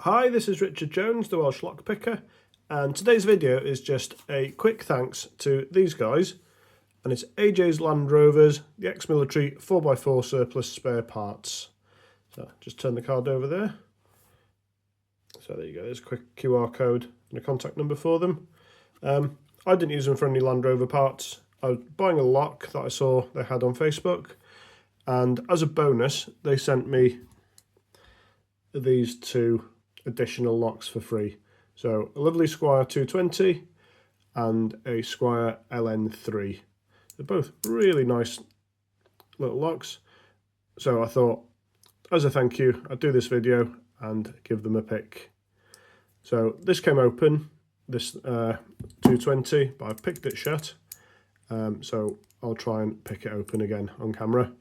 Hi, this is Richard Jones, the Welsh Lockpicker, and today's video is just a quick thanks to these guys, and it's AJS Landrovers, the ex-military 4x4 surplus spare parts. So just turn the card over there. So there you go, there's a quick QR code and a contact number for them. I didn't use them for any Land Rover parts. I was buying a lock that I saw they had on Facebook, and as a bonus they sent me these two additional locks for free. So a lovely Squire 220 and a Squire LN3. They're both really nice little locks. So I thought, as a thank you, I'd do this video and give them a pick. So this came open, this 220, but I've picked it shut. So I'll try and pick it open again on camera.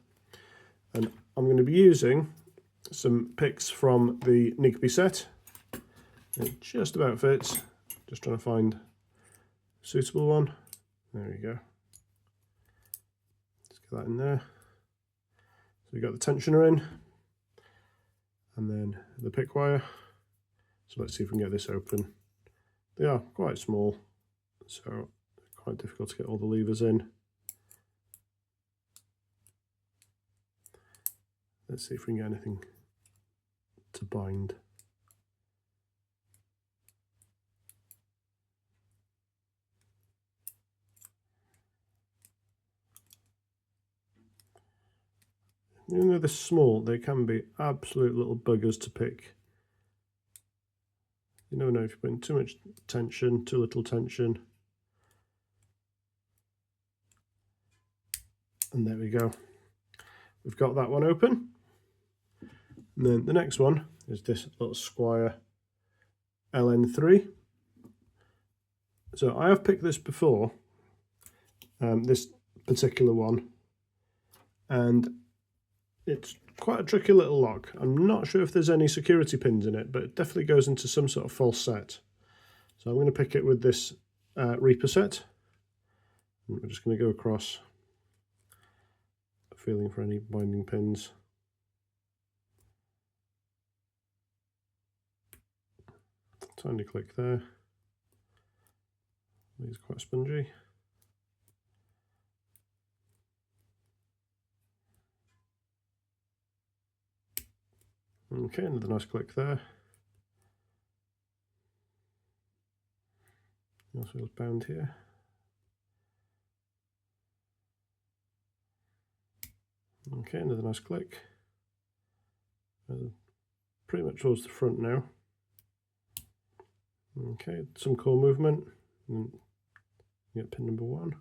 And I'm going to be using some picks from the Nigby set. It just about fits. Just trying to find a suitable one. There we go. Let's get that in there. So we've got the tensioner in, and then the pick wire. So let's see if we can get this open. They are quite small, so quite difficult to get all the levers in. Let's see if we can get anything to bind. Even though they're small, they can be absolute little buggers to pick. You never know if you're putting too much tension, too little tension. And there we go. We've got that one open. And then the next one is this little Squire LN3. So I have picked this before, this particular one, and it's quite a tricky little lock. I'm not sure if there's any security pins in it, but it definitely goes into some sort of false set. So I'm going to pick it with this Reaper set. And we're just going to go across, feeling for any binding pins. Tiny click there. These are quite spongy. Okay, another nice click there. Also feels bound here. Okay, another nice click. Pretty much towards the front now. Okay, some core movement. You get pin number 1.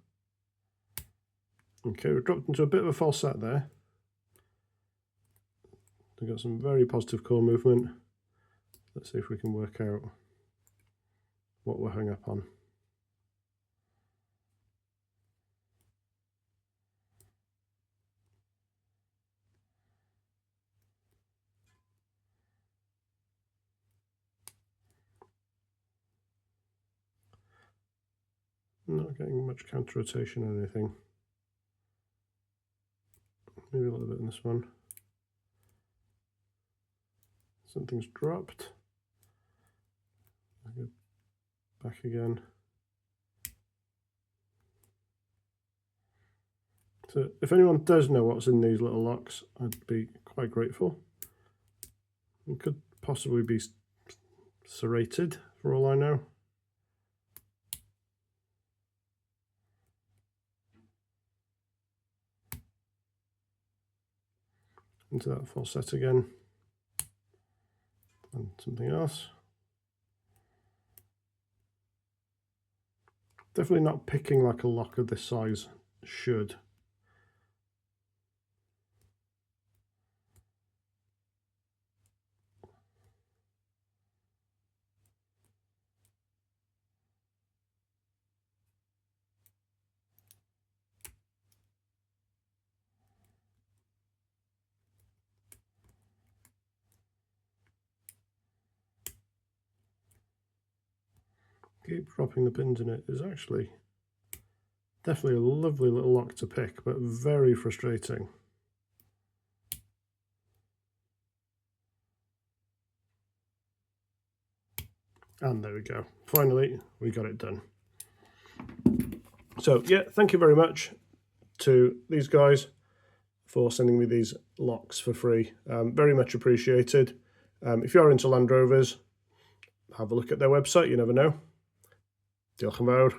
Okay, we've dropped into a bit of a false set there. We've got some very positive core movement. Let's see if we can work out what we'll hang up on. Not getting much counter rotation or anything. Maybe a little bit in this one. Something's dropped. I'll go back again. So if anyone does know what's in these little locks, I'd be quite grateful. It could possibly be serrated for all I know. Into that false set again. And something else. Definitely not picking like a lock of this size should. Keep dropping the pins in it is actually definitely a lovely little lock to pick, but very frustrating. And there we go. Finally, we got it done. So yeah, thank you very much to these guys for sending me these locks for free. Very much appreciated. If you are into Land Rovers, have a look at their website, you never know. Diolch yn fawr.